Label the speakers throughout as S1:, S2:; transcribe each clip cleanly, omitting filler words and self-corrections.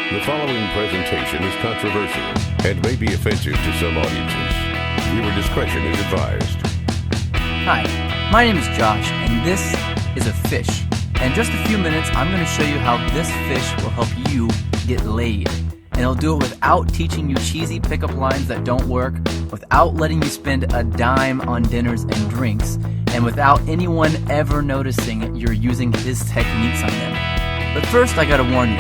S1: The following presentation is controversial and may be offensive to some audiences. Viewer discretion is advised.
S2: Hi, my name is Josh, and this is a fish. And in just a few minutes, I'm going to show you how this fish will help you get laid. And it'll do it without teaching you cheesy pickup lines that don't work, without letting you spend a dime on dinners and drinks, and without anyone ever noticing you're using his techniques on them. But first, I gotta warn you,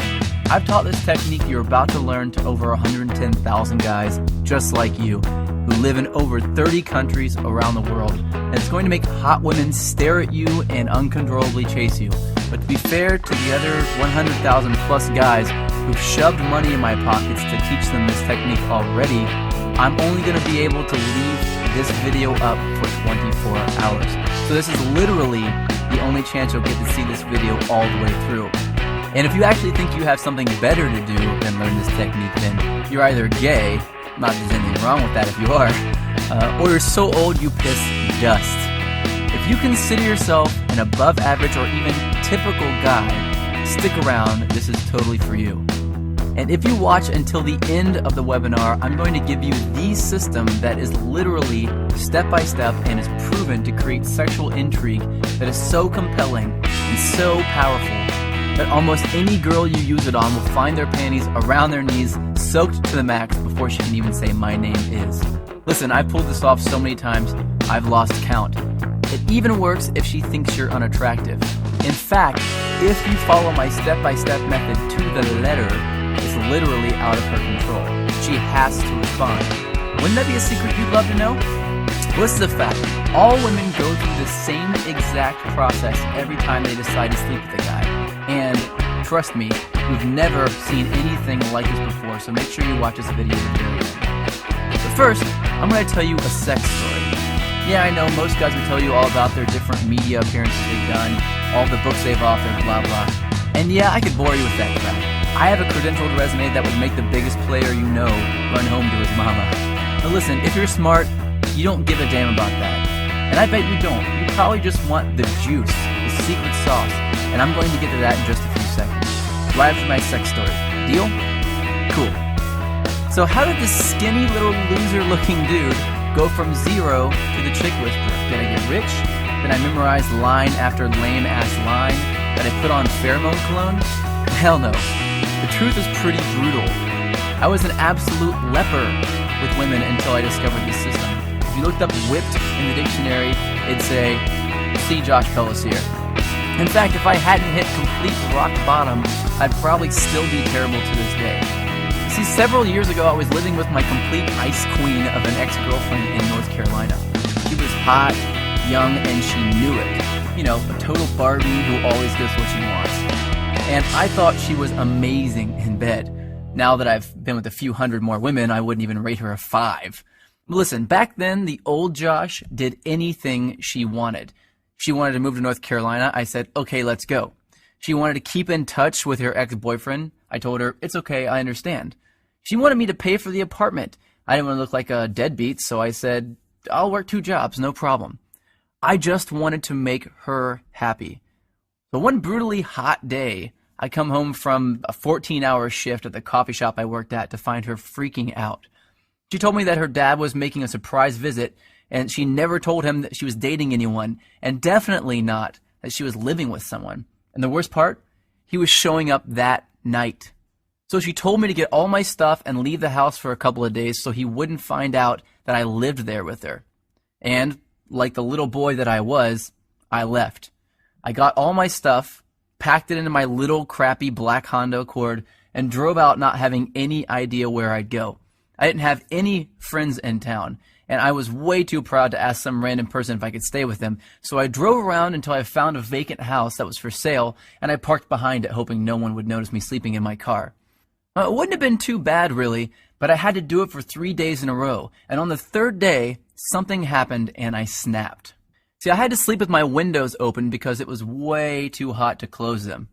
S2: I've taught this technique you're about to learn to over 110,000 guys just like you, who live in over 30 countries around the world, and it's going to make hot women stare at you and uncontrollably chase you. But to be fair to the other 100,000 plus guys who've shoved money in my pockets to teach them this technique already, I'm only going to be able to leave this video up for 24 hours. So this is literally the only chance you'll get to see this video all the way through. And if you actually think you have something better to do than learn this technique, then you're either gay, not that there's anything wrong with that if you are, or you're so old you piss dust. If you consider yourself an above average or even typical guy, stick around, this is totally for you. And if you watch until the end of the webinar, I'm going to give you the system that is literally step by step and is proven to create sexual intrigue that is so compelling and so powerful that almost any girl you use it on will find their panties around their knees, soaked to the max before she can even say my name is. Listen, I've pulled this off so many times, I've lost count. It even works if she thinks you're unattractive. In fact, if you follow my step-by-step method to the letter, it's literally out of her control. She has to respond. Wouldn't that be a secret you'd love to know? Well, this is a fact. All women go through the same exact process every time they decide to sleep with a guy. And trust me, you've never seen anything like this before, so make sure you watch this video to the very end. But first, I'm going to tell you a sex story. Yeah, I know most guys will tell you all about their different media appearances they've done, all the books they've authored, blah blah. And yeah, I could bore you with that crap. I have a credentialed resume that would make the biggest player you know run home to his mama. But listen, if you're smart, you don't give a damn about that. And I bet you don't. You probably just want the juice, the secret sauce. And I'm going to get to that in just a few seconds. Right after my sex story. Deal? Cool. So how did this skinny little loser looking dude go from zero to the chick whisperer? Did I get rich? Did I memorize line after lame ass line? Did I put on pheromone cologne? Hell no. The truth is pretty brutal. I was an absolute leper with women until I discovered this system. If you looked up whipped in the dictionary, it'd say, see Josh Pellis here. In fact, if I hadn't hit complete rock bottom, I'd probably still be terrible to this day. See, several years ago, I was living with my complete ice queen of an ex-girlfriend in North Carolina. She was hot, young, and she knew it. You know, a total Barbie who always gets what she wants. And I thought she was amazing in bed. Now that I've been with a few hundred more women, I wouldn't even rate her a 5. Listen, back then, the old Josh did anything she wanted. She wanted to move to North Carolina. I said, okay, let's go. She wanted to keep in touch with her ex-boyfriend. I told her, it's okay, I understand. She wanted me to pay for the apartment. I didn't want to look like a deadbeat, so I said, I'll work 2 jobs, no problem. I just wanted to make her happy. So one brutally hot day, I come home from a 14-hour shift at the coffee shop I worked at to find her freaking out. She told me that her dad was making a surprise visit, and she never told him that she was dating anyone, and definitely not that she was living with someone. And the worst part, he was showing up that night. So she told me to get all my stuff and leave the house for a couple of days so he wouldn't find out that I lived there with her. And, like the little boy that I was, I left. I got all my stuff, packed it into my little crappy black Honda Accord, and drove out not having any idea where I'd go. I didn't have any friends in town, and I was way too proud to ask some random person if I could stay with them, so I drove around until I found a vacant house that was for sale, and I parked behind it hoping no one would notice me sleeping in my car. It wouldn't have been too bad, really, but I had to do it for 3 days in a row, and on the 3rd day, something happened and I snapped. See, I had to sleep with my windows open because it was way too hot to close them.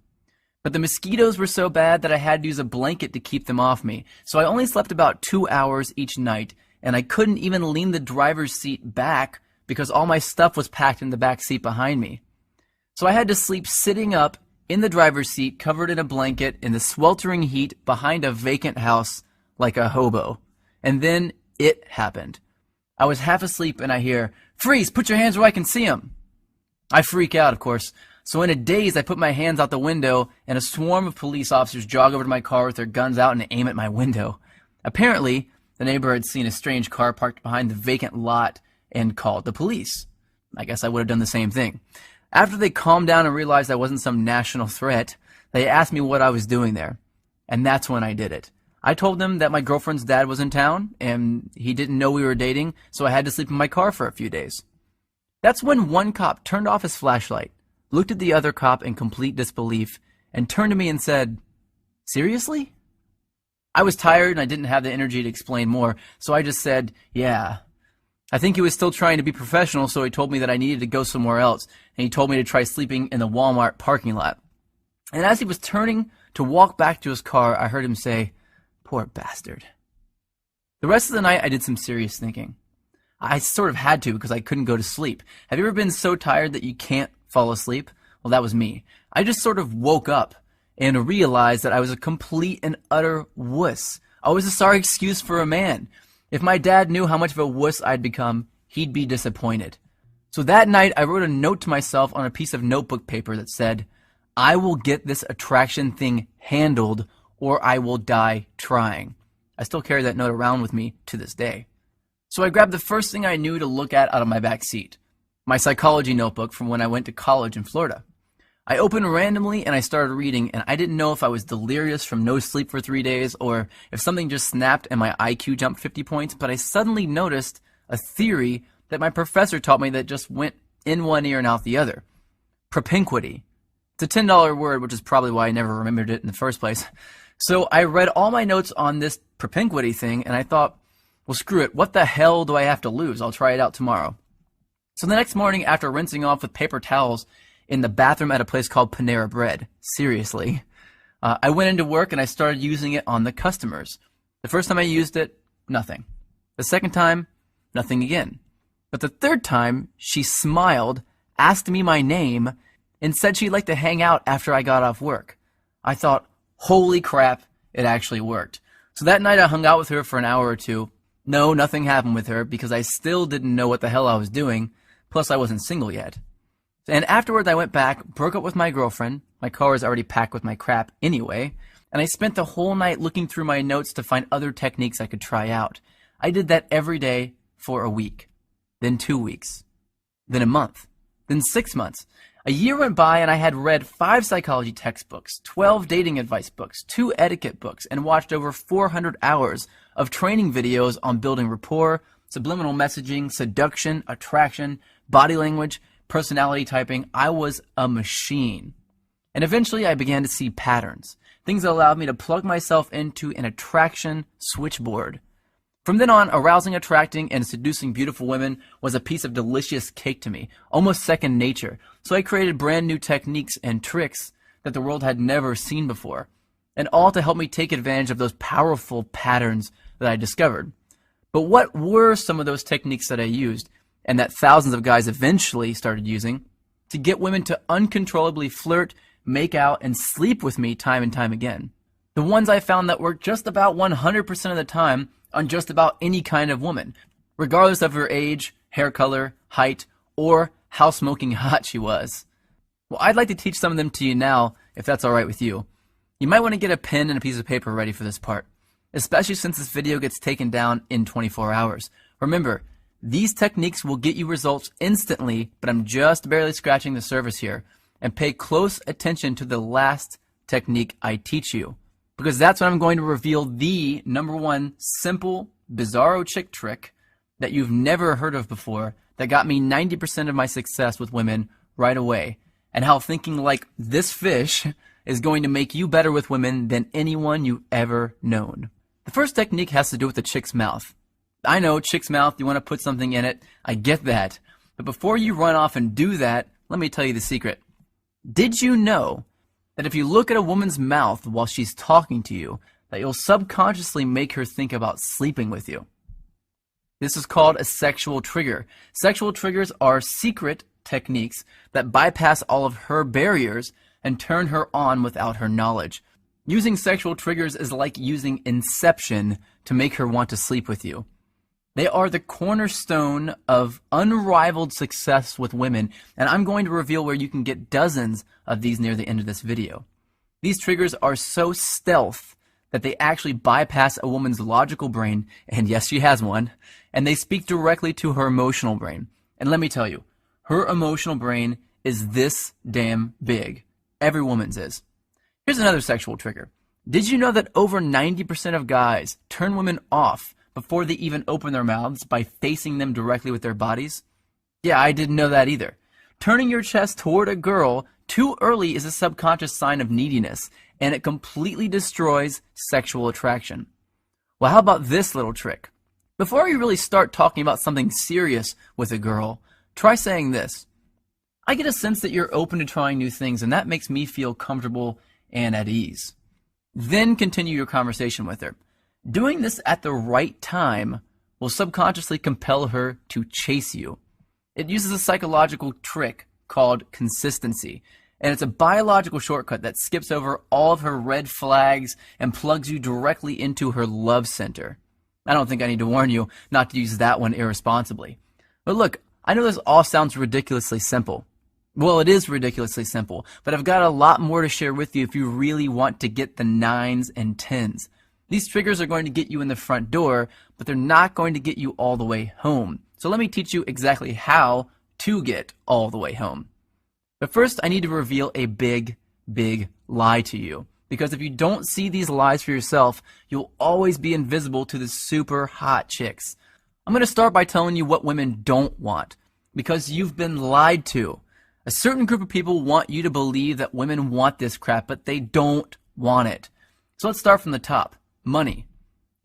S2: But the mosquitoes were so bad that I had to use a blanket to keep them off me, so I only slept about 2 hours each night, and I couldn't even lean the driver's seat back because all my stuff was packed in the back seat behind me. So I had to sleep sitting up in the driver's seat, covered in a blanket, in the sweltering heat, behind a vacant house, like a hobo. And then it happened. I was half asleep and I hear, "Freeze, put your hands where I can see them." I freak out, of course. So in a daze, I put my hands out the window and a swarm of police officers jog over to my car with their guns out and aim at my window. Apparently, the neighbor had seen a strange car parked behind the vacant lot and called the police. I guess I would have done the same thing. After they calmed down and realized I wasn't some national threat, they asked me what I was doing there. And that's when I did it. I told them that my girlfriend's dad was in town and he didn't know we were dating, so I had to sleep in my car for a few days. That's when one cop turned off his flashlight, looked at the other cop in complete disbelief, and turned to me and said, "Seriously?" I was tired and I didn't have the energy to explain more, so I just said, "Yeah." I think he was still trying to be professional, so he told me that I needed to go somewhere else, and he told me to try sleeping in the Walmart parking lot. And as he was turning to walk back to his car, I heard him say, "Poor bastard." The rest of the night, I did some serious thinking. I sort of had to because I couldn't go to sleep. Have you ever been so tired that you can't fall asleep? Well, that was me. I just sort of woke up and realized that I was a complete and utter wuss. I was a sorry excuse for a man. If my dad knew how much of a wuss I'd become, he'd be disappointed. So that night, I wrote a note to myself on a piece of notebook paper that said, "I will get this attraction thing handled or I will die trying." I still carry that note around with me to this day. So I grabbed the first thing I knew to look at out of my back seat, my psychology notebook from when I went to college in Florida. I opened randomly and I started reading, and I didn't know if I was delirious from no sleep for 3 days or if something just snapped and my IQ jumped 50 points, but I suddenly noticed a theory that my professor taught me that just went in one ear and out the other. Propinquity. It's a $10 word, which is probably why I never remembered it in the first place. So I read all my notes on this propinquity thing, and I thought, well, screw it. What the hell do I have to lose? I'll try it out tomorrow. So the next morning, after rinsing off with paper towels in the bathroom at a place called Panera Bread, seriously, I went into work and I started using it on the customers. The first time I used it, nothing. The second time, nothing again. But the third time, she smiled, asked me my name, and said she'd like to hang out after I got off work. I thought, holy crap, it actually worked. So that night I hung out with her for an hour or two. No, nothing happened with her because I still didn't know what the hell I was doing. Plus, I wasn't single yet. And afterwards, I went back, broke up with my girlfriend. My car was already packed with my crap anyway. And I spent the whole night looking through my notes to find other techniques I could try out. I did that every day for a week, then 2 weeks, then a month, then 6 months. A year went by and I had read 5 psychology textbooks, 12 dating advice books, 2 etiquette books, and watched over 400 hours of training videos on building rapport, subliminal messaging, seduction, attraction, body language, personality typing. I was a machine. And eventually I began to see patterns, things that allowed me to plug myself into an attraction switchboard. From then on, arousing, attracting, and seducing beautiful women was a piece of delicious cake to me, almost second nature. So I created brand new techniques and tricks that the world had never seen before, and all to help me take advantage of those powerful patterns that I discovered. But what were some of those techniques that I used, and that thousands of guys eventually started using, to get women to uncontrollably flirt, make out, and sleep with me time and time again? The ones I found that worked just about 100% of the time on just about any kind of woman, regardless of her age, hair color, height, or how smoking hot she was. Well, I'd like to teach some of them to you now, if that's alright with you. You might want to get a pen and a piece of paper ready for this part, especially since this video gets taken down in 24 hours. Remember, these techniques will get you results instantly, but I'm just barely scratching the surface here. And pay close attention to the last technique I teach you, because that's when I'm going to reveal the #1 simple, bizarro chick trick that you've never heard of before that got me 90% of my success with women right away, and how thinking like this fish is going to make you better with women than anyone you've ever known. The first technique has to do with the chick's mouth. I know, chick's mouth, you want to put something in it. I get that. But before you run off and do that, let me tell you the secret. Did you know that if you look at a woman's mouth while she's talking to you, that you'll subconsciously make her think about sleeping with you? This is called a sexual trigger. Sexual triggers are secret techniques that bypass all of her barriers and turn her on without her knowledge. Using sexual triggers is like using Inception to make her want to sleep with you. They are the cornerstone of unrivaled success with women, and I'm going to reveal where you can get dozens of these near the end of this video. These triggers are so stealth that they actually bypass a woman's logical brain, and yes, she has one, and they speak directly to her emotional brain. And let me tell you, her emotional brain is this damn big. Every woman's is. Here's another sexual trigger. Did you know that over 90% of guys turn women off before they even open their mouths by facing them directly with their bodies? Yeah, I didn't know that either. Turning your chest toward a girl too early is a subconscious sign of neediness, and it completely destroys sexual attraction. Well, how about this little trick? Before you really start talking about something serious with a girl, try saying this. I get a sense that you're open to trying new things, and that makes me feel comfortable and at ease. Then continue your conversation with her. Doing this at the right time will subconsciously compel her to chase you. It uses a psychological trick called consistency, and it's a biological shortcut that skips over all of her red flags and plugs you directly into her love center. I don't think I need to warn you not to use that one irresponsibly. But look, I know this all sounds ridiculously simple. Well, it is ridiculously simple, but I've got a lot more to share with you if you really want to get the 9s and 10s. These triggers are going to get you in the front door, but they're not going to get you all the way home. So let me teach you exactly how to get all the way home. But first, I need to reveal a big, big lie to you. Because if you don't see these lies for yourself, you'll always be invisible to the super hot chicks. I'm going to start by telling you what women don't want. Because you've been lied to. A certain group of people want you to believe that women want this crap, but they don't want it. So let's start from the top. Money.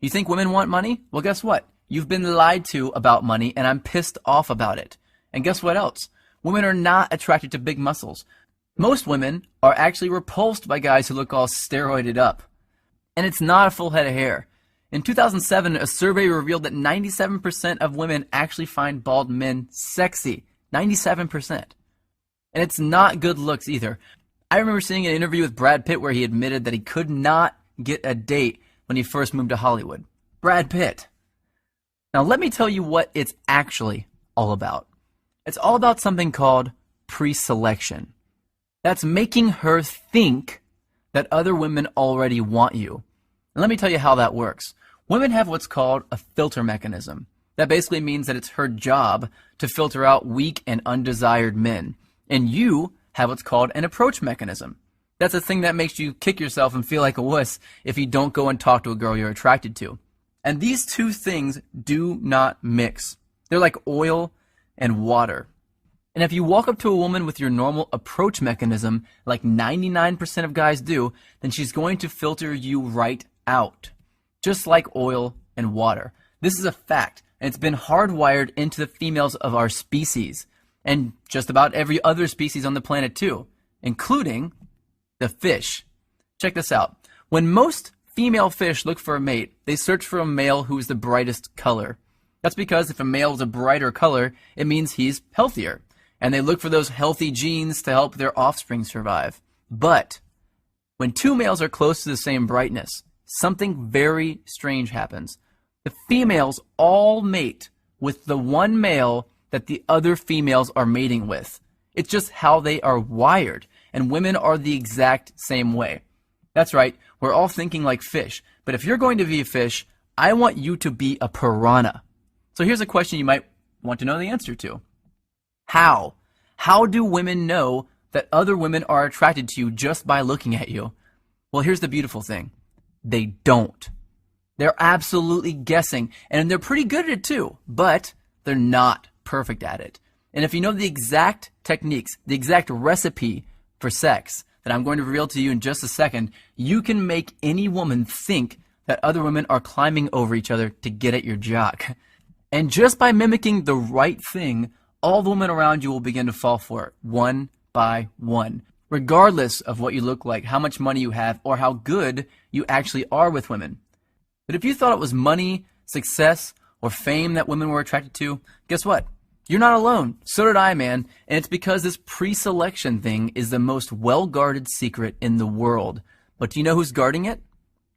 S2: You think women want money? Well, guess what? You've been lied to about money, and I'm pissed off about it. And guess what else? Women are not attracted to big muscles. Most women are actually repulsed by guys who look all steroided up. And it's not a full head of hair. In 2007, a survey revealed that 97% of women actually find bald men sexy. 97%. And it's not good looks either. I remember seeing an interview with Brad Pitt where he admitted that he could not get a date when he first moved to Hollywood. Brad Pitt. Now let me tell you what it's actually all about. It's all about something called pre-selection. That's making her think that other women already want you. And let me tell you how that works. Women have what's called a filter mechanism. That basically means that it's her job to filter out weak and undesired men. And you have what's called an approach mechanism. That's a thing that makes you kick yourself and feel like a wuss if you don't go and talk to a girl you're attracted to. And these two things do not mix. They're like oil and water. And if you walk up to a woman with your normal approach mechanism, like 99% of guys do, then she's going to filter you right out. Just like oil and water. This is a fact, and it's been hardwired into the females of our species. And just about every other species on the planet too, including the fish. Check this out. When most female fish look for a mate, they search for a male who is the brightest color. That's because if a male is a brighter color, it means he's healthier. And they look for those healthy genes to help their offspring survive. But when two males are close to the same brightness, something very strange happens. The females all mate with the one male that the other females are mating with. It's just how they are wired, and women are the exact same way. That's right, we're all thinking like fish, but if you're going to be a fish, I want you to be a piranha. So here's a question you might want to know the answer to. How? How do women know that other women are attracted to you just by looking at you? Well, here's the beautiful thing. They don't. They're absolutely guessing, and they're pretty good at it too, but they're not perfect at it. And if you know the exact techniques, the exact recipe for sex that I'm going to reveal to you in just a second, you can make any woman think that other women are climbing over each other to get at your jock. And just by mimicking the right thing, all the women around you will begin to fall for it, one by one, regardless of what you look like, how much money you have, or how good you actually are with women. But if you thought it was money, success, or fame that women were attracted to, guess what? You're not alone. So did I, man. And it's because this pre-selection thing is the most well-guarded secret in the world. But do you know who's guarding it?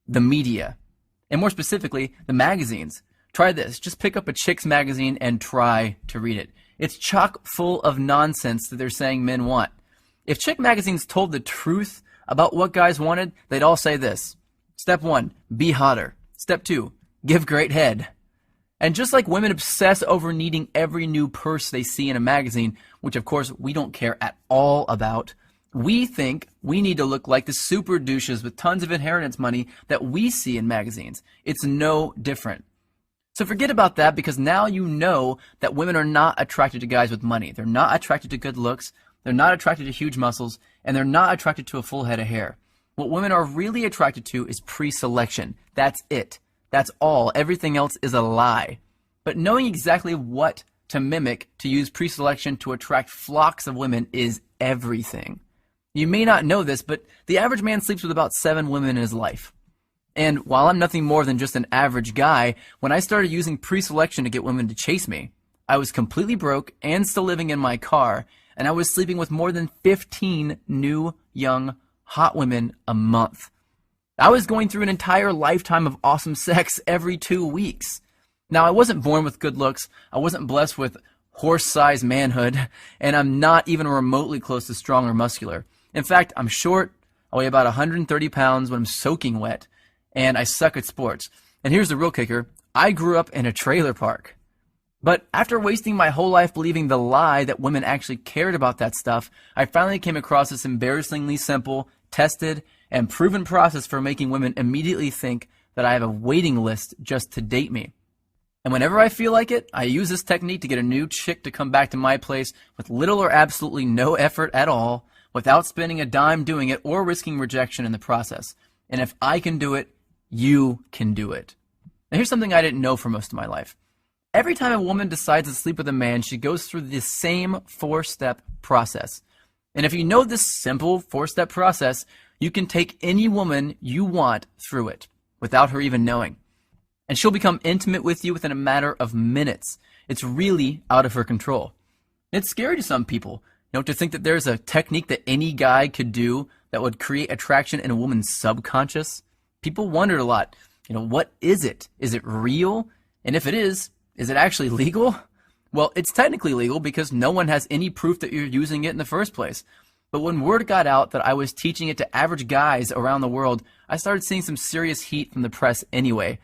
S2: The media. And more specifically, the magazines. Try this. Just pick up a chick's magazine and try to read it. It's chock full of nonsense that they're saying men want. If chick magazines told the truth about what guys wanted, they'd all say this. Step 1, be hotter. Step 2, give great head. And just like women obsess over needing every new purse they see in a magazine, which of course we don't care at all about, we think we need to look like the super douches with tons of inheritance money that we see in magazines. It's no different. So forget about that, because now you know that women are not attracted to guys with money. They're not attracted to good looks. They're not attracted to huge muscles. And they're not attracted to a full head of hair. What women are really attracted to is pre-selection. That's it. That's all. Everything else is a lie. But knowing exactly what to mimic to use pre-selection to attract flocks of women is everything. You may not know this, but the average man sleeps with about 7 women in his life. And while I'm nothing more than just an average guy, when I started using pre-selection to get women to chase me, I was completely broke and still living in my car, and I was sleeping with more than 15 new, young, hot women a month. I was going through an entire lifetime of awesome sex every 2 weeks. Now, I wasn't born with good looks, I wasn't blessed with horse-sized manhood, and I'm not even remotely close to strong or muscular. In fact, I'm short, I weigh about 130 pounds when I'm soaking wet, and I suck at sports. And here's the real kicker, I grew up in a trailer park. But after wasting my whole life believing the lie that women actually cared about that stuff, I finally came across this embarrassingly simple, tested, and proven process for making women immediately think that I have a waiting list just to date me. And whenever I feel like it, I use this technique to get a new chick to come back to my place with little or absolutely no effort at all, without spending a dime doing it or risking rejection in the process. And if I can do it, you can do it. Now here's something I didn't know for most of my life. Every time a woman decides to sleep with a man, she goes through the same 4-step process. And if you know this simple 4-step process, you can take any woman you want through it without her even knowing. And she'll become intimate with you within a matter of minutes. It's really out of her control. It's scary to some people, to think that there's a technique that any guy could do that would create attraction in a woman's subconscious. People wondered a lot, what is it? Is it real? And if it is it actually legal? Well, it's technically legal because no one has any proof that you're using it in the first place. But when word got out that I was teaching it to average guys around the world, I started seeing some serious heat from the press anyway.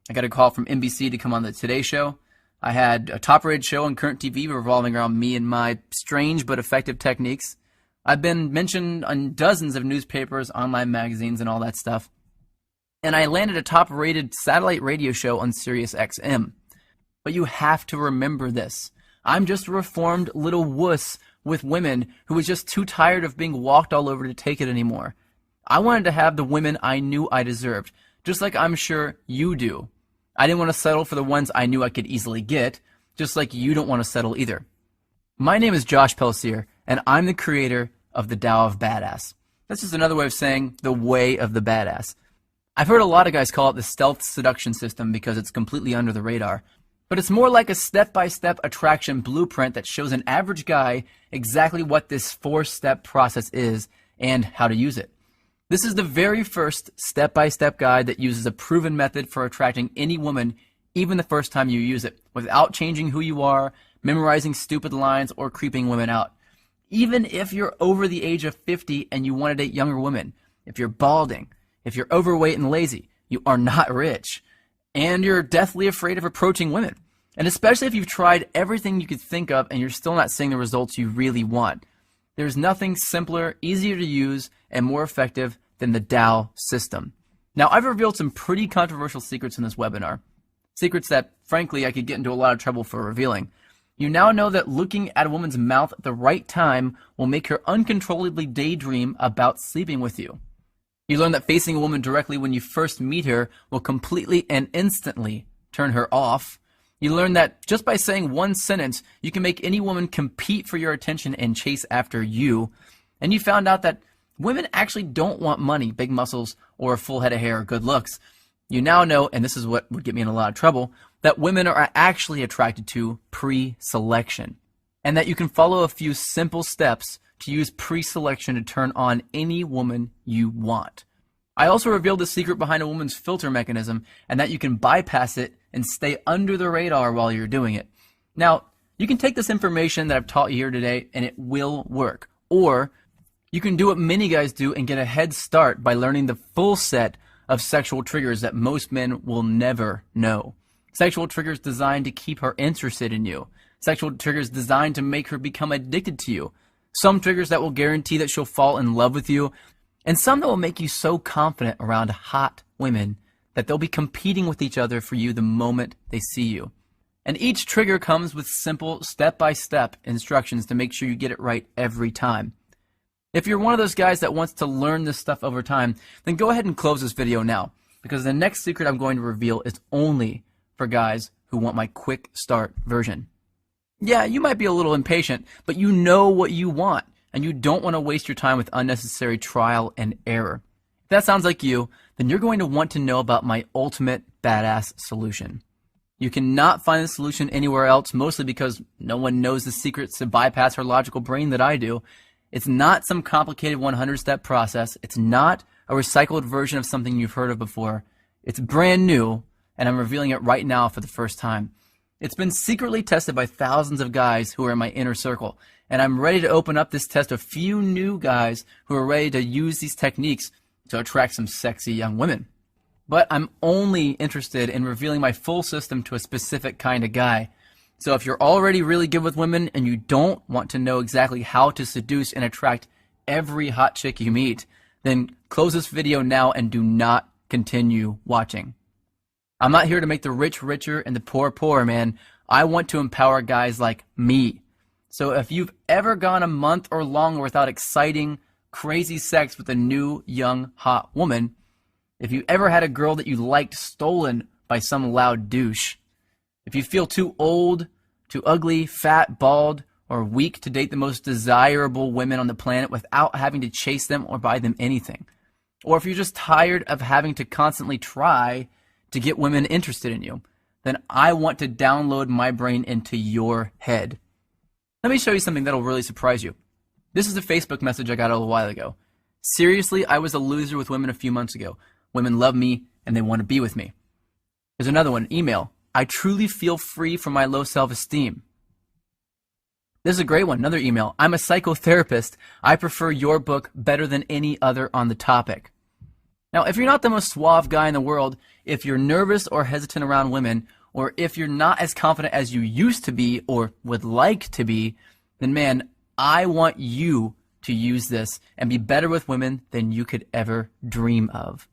S2: I got a call from NBC to come on the Today Show. I had a top-rated show on current TV revolving around me and my strange but effective techniques. I've been mentioned on dozens of newspapers, online magazines, and all that stuff. And I landed a top-rated satellite radio show on Sirius XM. But you have to remember this. I'm just a reformed little wuss with women who was just too tired of being walked all over to take it anymore. I wanted to have the women I knew I deserved, just like I'm sure you do. I didn't want to settle for the ones I knew I could easily get, just like you don't want to settle either. My name is Josh Pelsier, and I'm the creator of the Tao of Badass. That's just another way of saying the way of the badass. I've heard a lot of guys call it the stealth seduction system because it's completely under the radar. But it's more like a step-by-step attraction blueprint that shows an average guy exactly what this 4-step process is and how to use it. This is the very first step-by-step guide that uses a proven method for attracting any woman, even the first time you use it, without changing who you are, memorizing stupid lines, or creeping women out. Even if you're over the age of 50 and you want to date younger women, if you're balding, if you're overweight and lazy, you are not rich, and you're deathly afraid of approaching women. And especially if you've tried everything you could think of and you're still not seeing the results you really want. There's nothing simpler, easier to use, and more effective than the Tao system. Now, I've revealed some pretty controversial secrets in this webinar. Secrets that, frankly, I could get into a lot of trouble for revealing. You now know that looking at a woman's mouth at the right time will make her uncontrollably daydream about sleeping with you. You learn that facing a woman directly when you first meet her will completely and instantly turn her off. You learn that just by saying one sentence, you can make any woman compete for your attention and chase after you. And you found out that women actually don't want money, big muscles, or a full head of hair or good looks. You now know, and this is what would get me in a lot of trouble, that women are actually attracted to pre-selection. and that you can follow a few simple steps to use pre-selection to turn on any woman you want. I also revealed the secret behind a woman's filter mechanism, and that you can bypass it and stay under the radar while you're doing it. Now, you can take this information that I've taught you here today and it will work. Or you can do what many guys do and get a head start by learning the full set of sexual triggers that most men will never know. Sexual triggers designed to keep her interested in you. Sexual triggers designed to make her become addicted to you. Some triggers that will guarantee that she'll fall in love with you. And some that will make you so confident around hot women that they'll be competing with each other for you the moment they see you. And each trigger comes with simple step-by-step instructions to make sure you get it right every time. If you're one of those guys that wants to learn this stuff over time, then go ahead and close this video now, because the next secret I'm going to reveal is only for guys who want my quick start version. Yeah, you might be a little impatient, but you know what you want, and you don't want to waste your time with unnecessary trial and error. If that sounds like you, then you're going to want to know about my ultimate badass solution. You cannot find the solution anywhere else, mostly because no one knows the secrets to bypass her logical brain that I do. It's not some complicated 100-step process. It's not a recycled version of something you've heard of before. It's brand new, and I'm revealing it right now for the first time. It's been secretly tested by thousands of guys who are in my inner circle, and I'm ready to open up this test to a few new guys who are ready to use these techniques to attract some sexy young women. But I'm only interested in revealing my full system to a specific kind of guy. So if you're already really good with women and you don't want to know exactly how to seduce and attract every hot chick you meet, then close this video now and do not continue watching. I'm not here to make the rich richer and the poor poorer, man. I want to empower guys like me. So if you've ever gone a month or longer without exciting, crazy sex with a new, young, hot woman, if you ever had a girl that you liked stolen by some loud douche, if you feel too old, too ugly, fat, bald, or weak to date the most desirable women on the planet without having to chase them or buy them anything, or if you're just tired of having to constantly try to get women interested in you, then I want to download my brain into your head. Let me show you something that'll really surprise you. This is a Facebook message I got a little while ago. Seriously, I was a loser with women a few months ago. Women love me and they want to be with me. Here's another one, email. I truly feel free from my low self-esteem. This is a great one, another email. I'm a psychotherapist. I prefer your book better than any other on the topic. Now, if you're not the most suave guy in the world, if you're nervous or hesitant around women, or if you're not as confident as you used to be or would like to be, then man, I want you to use this and be better with women than you could ever dream of.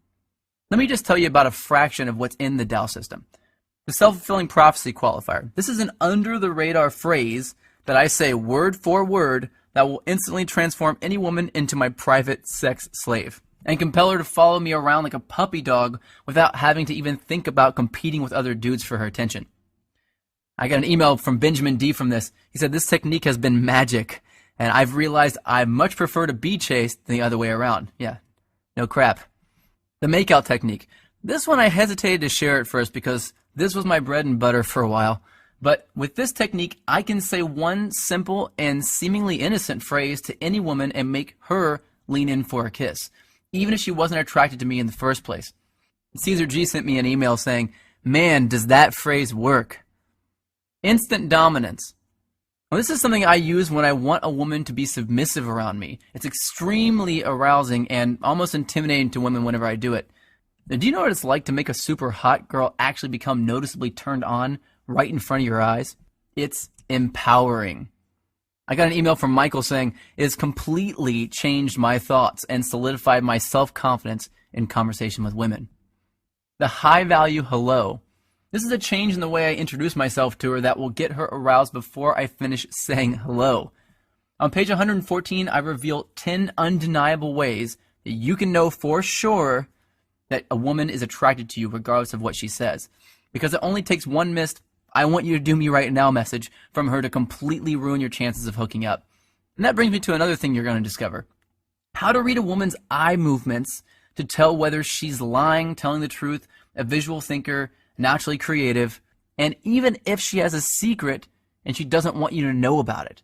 S2: Let me just tell you about a fraction of what's in the Dow system. The self-fulfilling prophecy qualifier. This is an under-the-radar phrase that I say word for word that will instantly transform any woman into my private sex slave and compel her to follow me around like a puppy dog without having to even think about competing with other dudes for her attention. I got an email from Benjamin D from this. He said, this technique has been magic, and I've realized I much prefer to be chased than the other way around. Yeah, no crap. The makeout technique. This one I hesitated to share at first because this was my bread and butter for a while. But with this technique, I can say one simple and seemingly innocent phrase to any woman and make her lean in for a kiss, even if she wasn't attracted to me in the first place. Caesar G sent me an email saying, man, does that phrase work? Instant dominance. Well, this is something I use when I want a woman to be submissive around me. It's extremely arousing and almost intimidating to women whenever I do it. Now, do you know what it's like to make a super hot girl actually become noticeably turned on right in front of your eyes? It's empowering. I got an email from Michael saying, it has completely changed my thoughts and solidified my self-confidence in conversation with women. The high-value hello. This is a change in the way I introduce myself to her that will get her aroused before I finish saying hello. On page 114, I reveal 10 undeniable ways that you can know for sure that a woman is attracted to you regardless of what she says. Because it only takes one missed, I want you to do me right now message from her to completely ruin your chances of hooking up. And that brings me to another thing you're going to discover. How to read a woman's eye movements to tell whether she's lying, telling the truth, a visual thinker, naturally creative, and even if she has a secret, and she doesn't want you to know about it.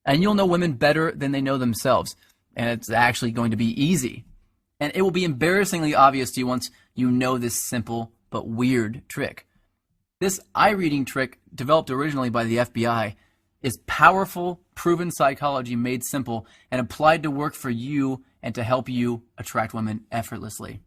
S2: And you'll know women better than they know themselves, and it's actually going to be easy. And it will be embarrassingly obvious to you once you know this simple but weird trick. This eye reading trick, developed originally by the FBI, is powerful, proven psychology made simple and applied to work for you and to help you attract women effortlessly.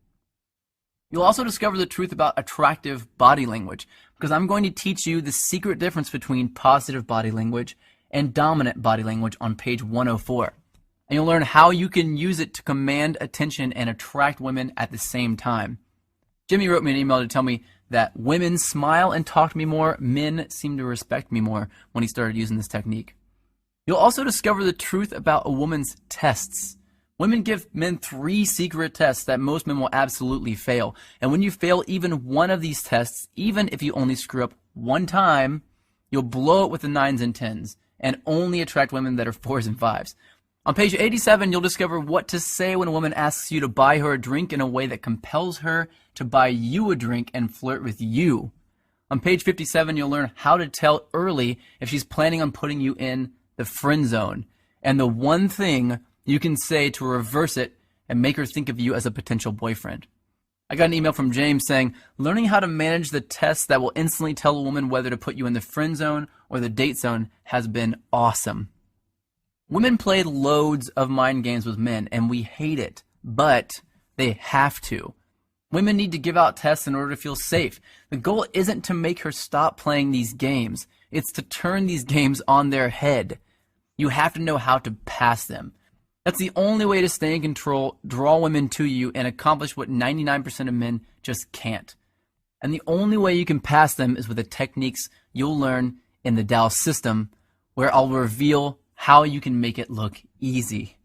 S2: You'll also discover the truth about attractive body language, because I'm going to teach you the secret difference between positive body language and dominant body language on page 104. And you'll learn how you can use it to command attention and attract women at the same time. Jimmy wrote me an email to tell me that women smile and talk to me more, men seem to respect me more when he started using this technique. You'll also discover the truth about a woman's tests. Women give men 3 secret tests that most men will absolutely fail. And when you fail even one of these tests, even if you only screw up one time, you'll blow it with the 9s and 10s and only attract women that are 4s and 5s. On page 87, you'll discover what to say when a woman asks you to buy her a drink in a way that compels her to buy you a drink and flirt with you. On page 57, you'll learn how to tell early if she's planning on putting you in the friend zone, and the one thing you can say to reverse it and make her think of you as a potential boyfriend. I got an email from James saying, learning how to manage the tests that will instantly tell a woman whether to put you in the friend zone or the date zone has been awesome. Women play loads of mind games with men, and we hate it, but they have to. Women need to give out tests in order to feel safe. The goal isn't to make her stop playing these games. It's to turn these games on their head. You have to know how to pass them. That's the only way to stay in control, draw women to you, and accomplish what 99% of men just can't. And the only way you can pass them is with the techniques you'll learn in the Dallas system, where I'll reveal how you can make it look easy.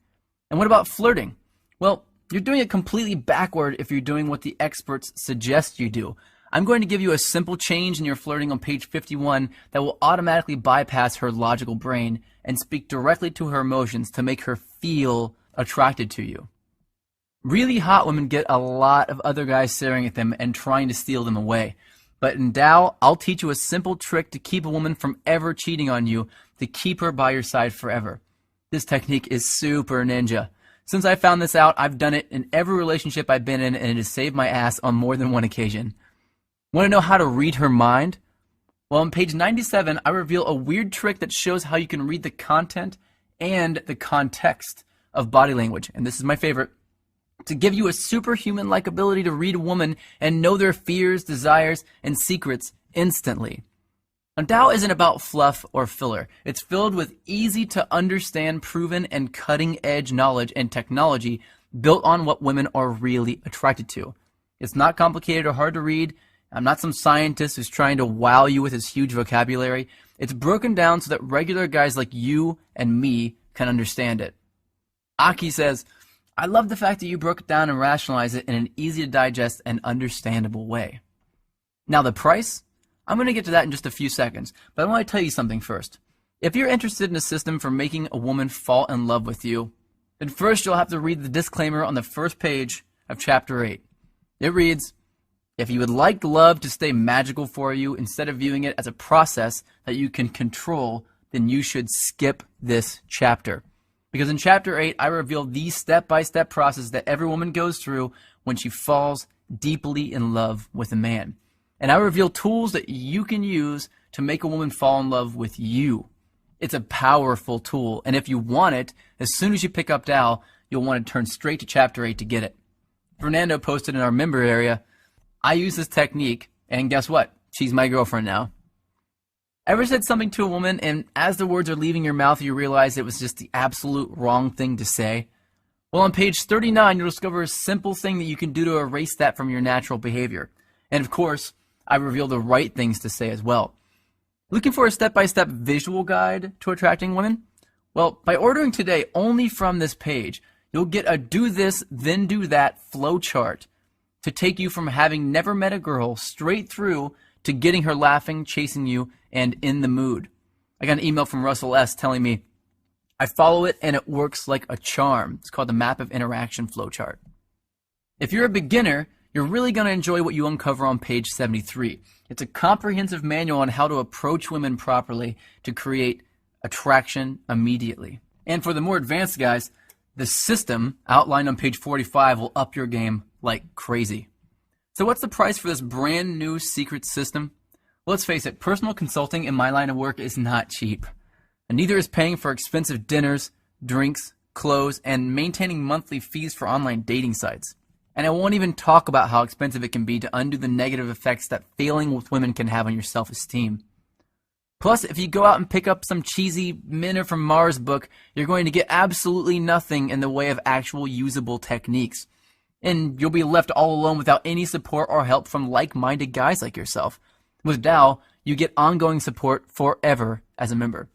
S2: And what about flirting? Well, you're doing it completely backward if you're doing what the experts suggest you do. I'm going to give you a simple change in your flirting on page 51 that will automatically bypass her logical brain and speak directly to her emotions to make her feel attracted to you. Really hot women get a lot of other guys staring at them and trying to steal them away. But in Tao, I'll teach you a simple trick to keep a woman from ever cheating on you, to keep her by your side forever. This technique is super ninja. Since I found this out, I've done it in every relationship I've been in, and it has saved my ass on more than one occasion. Want to know how to read her mind? Well, on page 97, I reveal a weird trick that shows how you can read the content and the context of body language. And this is my favorite. To give you a superhuman-like ability to read a woman and know their fears, desires, and secrets instantly. Now, Tao isn't about fluff or filler. It's filled with easy-to-understand, proven, and cutting-edge knowledge and technology built on what women are really attracted to. It's not complicated or hard to read. I'm not some scientist who's trying to wow you with his huge vocabulary. It's broken down so that regular guys like you and me can understand it. Aki says, I love the fact that you broke it down and rationalized it in an easy-to-digest and understandable way. Now, the price? I'm going to get to that in just a few seconds, but I want to tell you something first. If you're interested in a system for making a woman fall in love with you, then first you'll have to read the disclaimer on the first page of Chapter 8. It reads, if you would like love to stay magical for you instead of viewing it as a process that you can control, then you should skip this chapter. Because in Chapter 8, I reveal the step-by-step process that every woman goes through when she falls deeply in love with a man. And I reveal tools that you can use to make a woman fall in love with you. It's a powerful tool, and if you want it, as soon as you pick up Tao, you'll want to turn straight to Chapter 8 to get it. Fernando posted in our member area, I use this technique, and guess what? She's my girlfriend now. Ever said something to a woman, and as the words are leaving your mouth, you realize it was just the absolute wrong thing to say? Well, on page 39, you'll discover a simple thing that you can do to erase that from your natural behavior. And of course, I reveal the right things to say as well. Looking for a step-by-step visual guide to attracting women? Well, by ordering today only from this page, you'll get a do this, then do that flow chart to take you from having never met a girl straight through to getting her laughing, chasing you, and in the mood. I got an email from Russell S. telling me, I follow it and it works like a charm. It's called the Map of Interaction Flowchart. If you're a beginner, you're really going to enjoy what you uncover on page 73. It's a comprehensive manual on how to approach women properly to create attraction immediately. And for the more advanced guys, the system outlined on page 45 will up your game like crazy. So what's the price for this brand new secret system? Well, let's face it, personal consulting in my line of work is not cheap. And neither is paying for expensive dinners, drinks, clothes, and maintaining monthly fees for online dating sites. And I won't even talk about how expensive it can be to undo the negative effects that failing with women can have on your self-esteem. Plus, if you go out and pick up some cheesy Men Are From Mars book, you're going to get absolutely nothing in the way of actual usable techniques. And you'll be left all alone without any support or help from like-minded guys like yourself. With Dow, you get ongoing support forever as a member.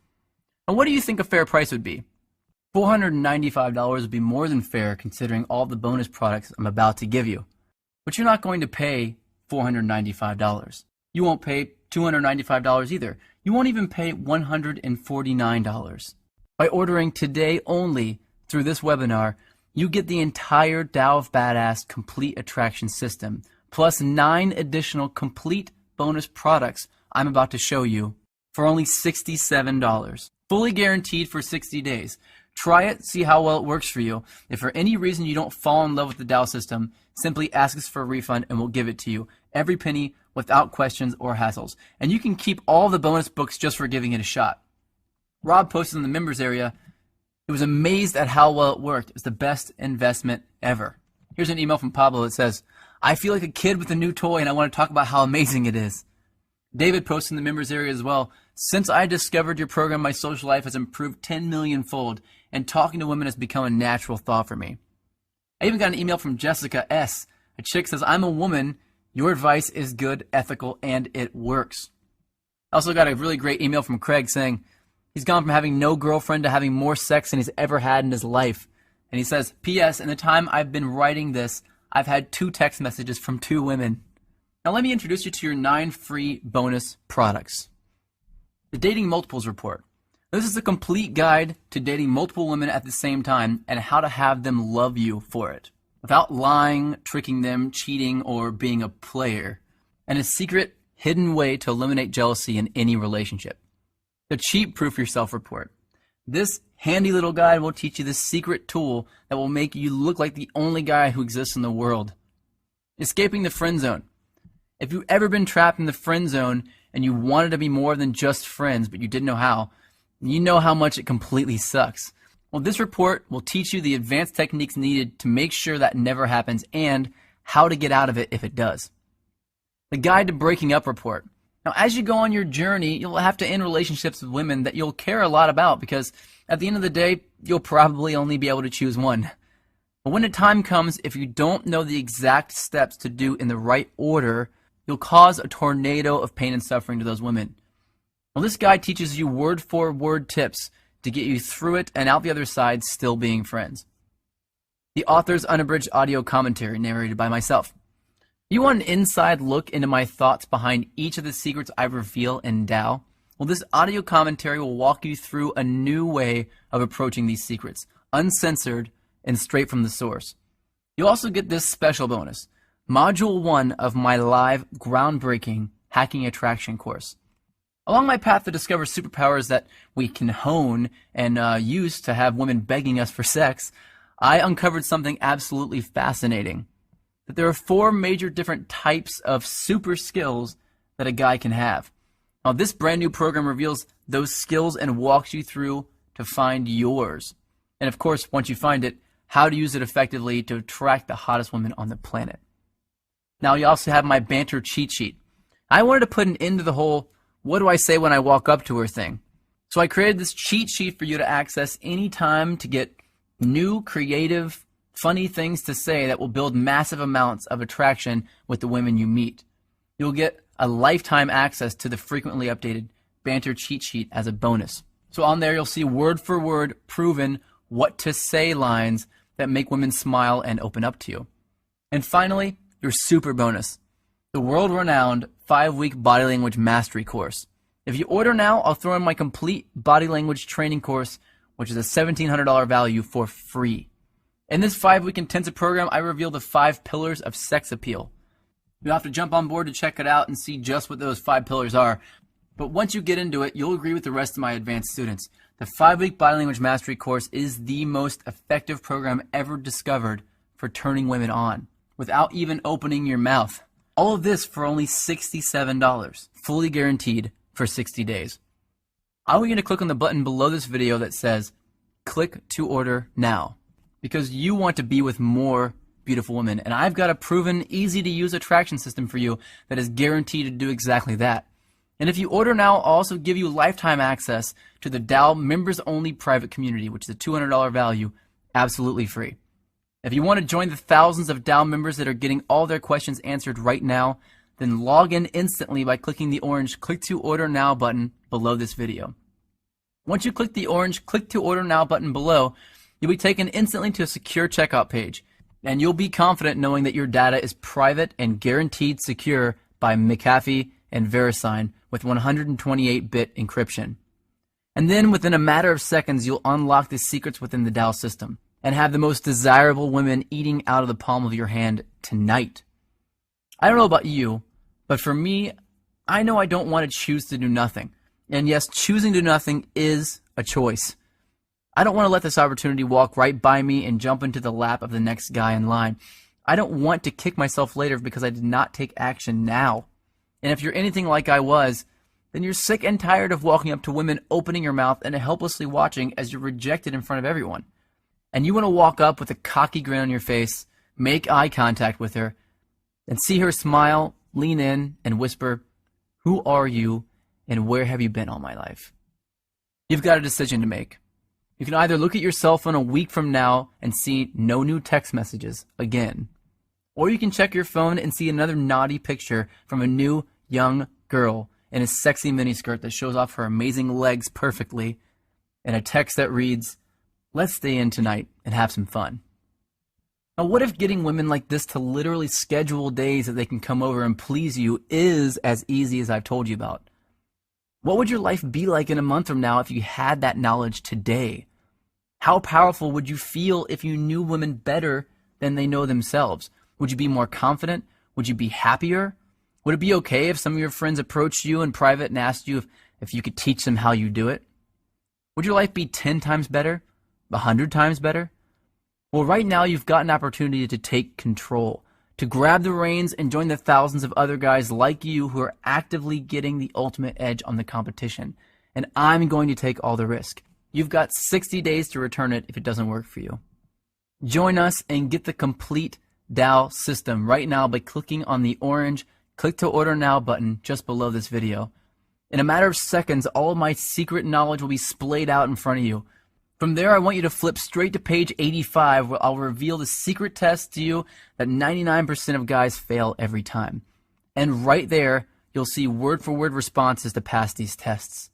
S2: And what do you think a fair price would be? $495 would be more than fair considering all the bonus products I'm about to give you. But you're not going to pay $495. You won't pay $295 either. You won't even pay $149. By ordering today only through this webinar, you get the entire Tao of Badass Complete Attraction System, plus 9 additional complete bonus products I'm about to show you for only $67. Fully guaranteed for 60 days. Try it, see how well it works for you. If for any reason you don't fall in love with the Tao system, simply ask us for a refund and we'll give it to you. Every penny, without questions or hassles. And you can keep all the bonus books just for giving it a shot. Rob posted in the members area, he was amazed at how well it worked. It was the best investment ever. Here's an email from Pablo that says, I feel like a kid with a new toy and I want to talk about how amazing it is. David posted in the members area as well, since I discovered your program, my social life has improved 10 million fold and talking to women has become a natural thought for me. I even got an email from Jessica S. A chick says, I'm a woman. Your advice is good, ethical, and it works. I also got a really great email from Craig saying he's gone from having no girlfriend to having more sex than he's ever had in his life. And he says, P.S. in the time I've been writing this, I've had 2 text messages from 2 women. Now let me introduce you to your 9 free bonus products. The Dating Multiples Report. This is a complete guide to dating multiple women at the same time and how to have them love you for it, without lying, tricking them, cheating, or being a player, and a secret, hidden way to eliminate jealousy in any relationship. The Cheat Proof Yourself Report. This handy little guide will teach you the secret tool that will make you look like the only guy who exists in the world. Escaping the Friend Zone. If you've ever been trapped in the friend zone and you wanted to be more than just friends but you didn't know how, you know how much it completely sucks. Well, this report will teach you the advanced techniques needed to make sure that never happens and how to get out of it if it does. The Guide to Breaking Up Report. Now, as you go on your journey, you'll have to end relationships with women that you'll care a lot about because at the end of the day, you'll probably only be able to choose one. But when the time comes, if you don't know the exact steps to do in the right order, you'll cause a tornado of pain and suffering to those women. Well, this guide teaches you word-for-word tips to get you through it and out the other side still being friends. The author's unabridged audio commentary narrated by myself. You want an inside look into my thoughts behind each of the secrets I reveal in Tao? Well, this audio commentary will walk you through a new way of approaching these secrets, uncensored and straight from the source. You'll also get this special bonus, Module 1 of my live, groundbreaking Hacking Attraction course. Along my path to discover superpowers that we can hone and use to have women begging us for sex, I uncovered something absolutely fascinating. That there are 4 major different types of super skills that a guy can have. Now, this brand new program reveals those skills and walks you through to find yours. And of course, once you find it, how to use it effectively to attract the hottest women on the planet. Now, you also have my banter cheat sheet. I wanted to put an end to the whole, what do I say when I walk up to her thing? So I created this cheat sheet for you to access anytime to get new, creative, funny things to say that will build massive amounts of attraction with the women you meet. You'll get a lifetime access to the frequently updated banter cheat sheet as a bonus. So on there, you'll see word for word proven what to say lines that make women smile and open up to you. And finally, your super bonus, the world-renowned 5-week body language mastery course. If you order now, I'll throw in my complete body language training course, which is a $1,700 value for free. In this 5-week intensive program, I reveal the 5 pillars of sex appeal. You'll have to jump on board to check it out and see just what those 5 pillars are. But once you get into it, you'll agree with the rest of my advanced students. The 5-week Body Language Mastery course is the most effective program ever discovered for turning women on, without even opening your mouth. All of this for only $67, fully guaranteed for 60 days. I want you to click on the button below this video that says, click to order now, because you want to be with more beautiful women. And I've got a proven, easy-to-use attraction system for you that is guaranteed to do exactly that. And if you order now, I'll also give you lifetime access to the Dow members-only private community, which is a $200 value, absolutely free. If you want to join the thousands of Dow members that are getting all their questions answered right now, then log in instantly by clicking the orange Click to Order Now button below this video. Once you click the orange Click to Order Now button below, you'll be taken instantly to a secure checkout page, and you'll be confident knowing that your data is private and guaranteed secure by McAfee and VeriSign with 128-bit encryption. And then within a matter of seconds, you'll unlock the secrets within the Dow system and have the most desirable women eating out of the palm of your hand tonight. I don't know about you, but for me, I know I don't want to choose to do nothing. And yes, choosing to do nothing is a choice. I don't want to let this opportunity walk right by me and jump into the lap of the next guy in line. I don't want to kick myself later because I did not take action now. And if you're anything like I was, then you're sick and tired of walking up to women, opening your mouth, and helplessly watching as you're rejected in front of everyone. And you want to walk up with a cocky grin on your face, make eye contact with her, and see her smile, lean in, and whisper, "Who are you, and where have you been all my life?" You've got a decision to make. You can either look at your cell phone a week from now and see no new text messages again, or you can check your phone and see another naughty picture from a new, young girl in a sexy miniskirt that shows off her amazing legs perfectly, and a text that reads, "Let's stay in tonight and have some fun." Now, what if getting women like this to literally schedule days that they can come over and please you is as easy as I've told you about? What would your life be like in a month from now if you had that knowledge today? How powerful would you feel if you knew women better than they know themselves? Would you be more confident? Would you be happier? Would it be okay if some of your friends approached you in private and asked you if you could teach them how you do it? Would your life be 10 times better? 100 times better? Well, right now you've got an opportunity to take control, to grab the reins and join the thousands of other guys like you who are actively getting the ultimate edge on the competition. And I'm going to take all the risk. You've got 60 days to return it if it doesn't work for you. Join us and get the complete Dow system right now by clicking on the orange Click to Order Now button just below this video. In a matter of seconds, all of my secret knowledge will be splayed out in front of you. From there, I want you to flip straight to page 85, where I'll reveal the secret test to you that 99% of guys fail every time. And right there, you'll see word-for-word responses to pass these tests.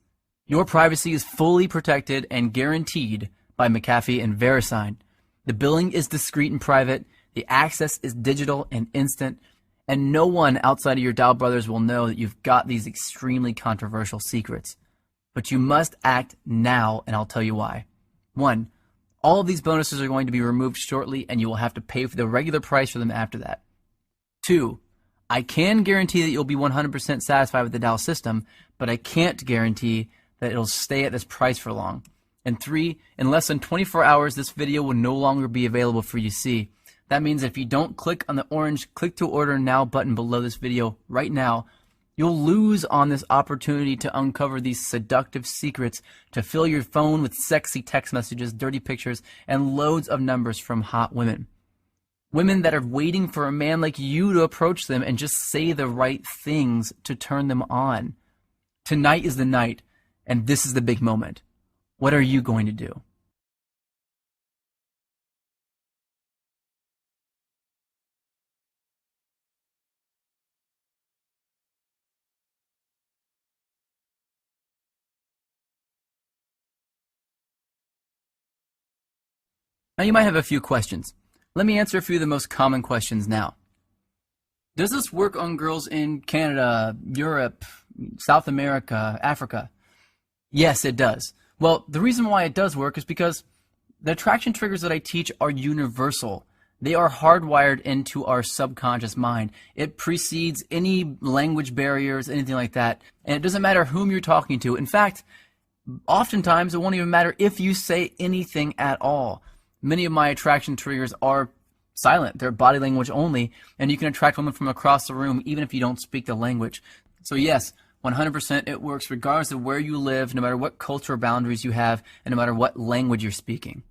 S2: Your privacy is fully protected and guaranteed by McAfee and VeriSign. The billing is discreet and private, the access is digital and instant, and no one outside of your Dow brothers will know that you've got these extremely controversial secrets. But you must act now, and I'll tell you why. 1, all of these bonuses are going to be removed shortly, and you will have to pay for the regular price for them after that. 2, I can guarantee that you'll be 100% satisfied with the Dow system, but I can't guarantee that it'll stay at this price for long. And 3, in less than 24 hours, this video will no longer be available for you to see. That means if you don't click on the orange Click to Order Now button below this video right now, you'll lose on this opportunity to uncover these seductive secrets, to fill your phone with sexy text messages, dirty pictures, and loads of numbers from hot women. Women that are waiting for a man like you to approach them and just say the right things to turn them on. Tonight is the night, and this is the big moment. What are you going to do? Now you might have a few questions. Let me answer a few of the most common questions now. Does this work on girls in Canada, Europe, South America, Africa? Yes, it does. Well, the reason why it does work is because The attraction triggers that I teach are universal. They are hardwired into our subconscious mind. It precedes any language barriers, anything like that. And it doesn't matter whom you're talking to. In fact, oftentimes it won't even matter if you say anything at all. Many of my attraction triggers are silent. They're body language only, and you can attract women from across the room even if you don't speak the language. So yes, 100% it works regardless of where you live, no matter what cultural boundaries you have, and no matter what language you're speaking.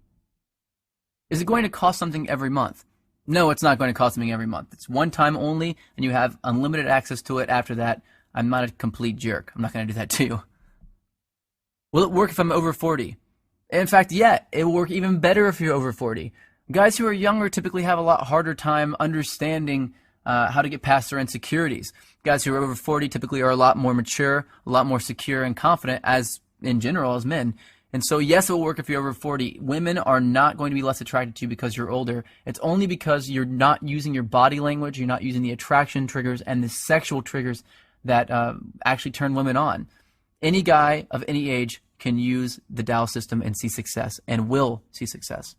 S2: Is it going to cost something every month? No, it's not going to cost something every month. It's one time only, and you have unlimited access to it after that. I'm not a complete jerk. I'm not going to do that to you. Will it work if I'm over 40? In fact, yeah, it will work even better if you're over 40. Guys who are younger typically have a lot harder time understanding how to get past their insecurities. Guys who are over 40 typically are a lot more mature, a lot more secure and confident as in general as men. And so yes, it will work if you're over 40. Women are not going to be less attracted to you because you're older. It's only because you're not using your body language, you're not using the attraction triggers and the sexual triggers that actually turn women on. Any guy of any age can use the Tao system and see success, and will see success.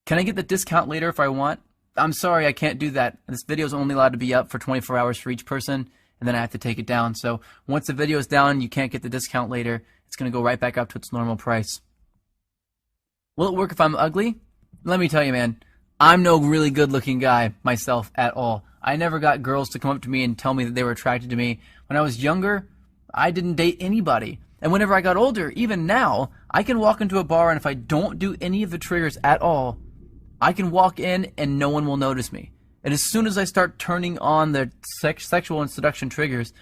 S2: Can I get the discount later if I want? I'm sorry, I can't do that. This video is only allowed to be up for 24 hours for each person, and then I have to take it down. So once the video is down, you can't get the discount later. It's going to go right back up to its normal price. Will it work if I'm ugly? Let me tell you, man, I'm no really good-looking guy myself at all. I never got girls to come up to me and tell me that they were attracted to me. When I was younger, I didn't date anybody. And whenever I got older, even now, I can walk into a bar, and if I don't do any of the triggers at all, I can walk in and no one will notice me. And as soon as I start turning on the sexual and seduction triggers,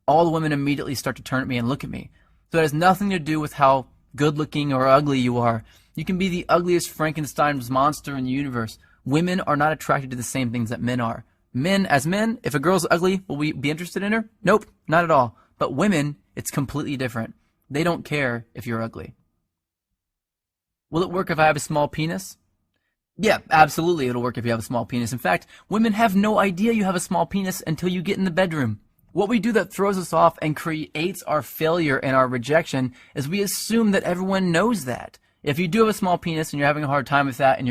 S2: all the women immediately start to turn at me and look at me. So it has nothing to do with how good looking or ugly you are. You can be the ugliest Frankenstein's monster in the universe. Women are not attracted to the same things that men are. Men, as men, if a girl's ugly, will we be interested in her? Nope, not at all. But women, it's completely different. They don't care if you're ugly. Will it work if I have a small penis? Yeah, absolutely it'll work if you have a small penis. In fact, women have no idea you have a small penis until you get in the bedroom. What we do that throws us off and creates our failure and our rejection is we assume that everyone knows that. If you do have a small penis and you're having a hard time with that and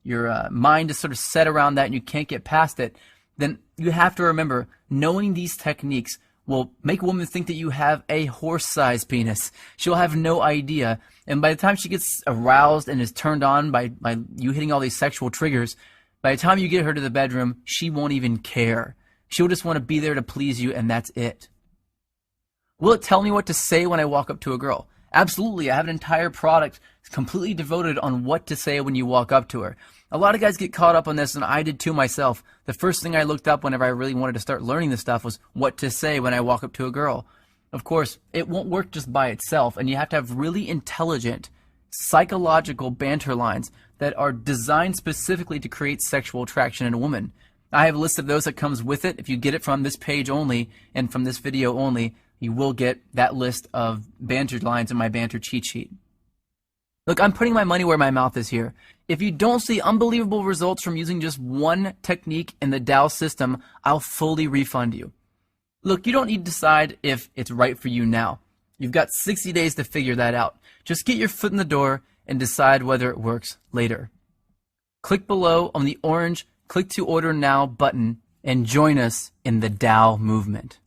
S2: your mind is sort of set around that and you can't get past it, then you have to remember, knowing these techniques will make a woman think that you have a horse-sized penis. She'll have no idea. And by the time she gets aroused and is turned on by you hitting all these sexual triggers, by the time you get her to the bedroom, she won't even care. She'll just want to be there to please you, and that's it. Will it tell me what to say when I walk up to a girl? Absolutely. I have an entire product completely devoted on what to say when you walk up to her. A lot of guys get caught up on this, and I did too myself. The first thing I looked up whenever I really wanted to start learning this stuff was what to say when I walk up to a girl. Of course, it won't work just by itself, and you have to have really intelligent, psychological banter lines that are designed specifically to create sexual attraction in a woman. I have a list of those that comes with it. If you get it from this page only and from this video only, you will get that list of banter lines in my banter cheat sheet. Look, I'm putting my money where my mouth is here. If you don't see unbelievable results from using just one technique in the Tao system, I'll fully refund you. Look, you don't need to decide if it's right for you now. You've got 60 days to figure that out. Just get your foot in the door and decide whether it works later. Click below on the orange Click to Order Now button and join us in the Tao movement.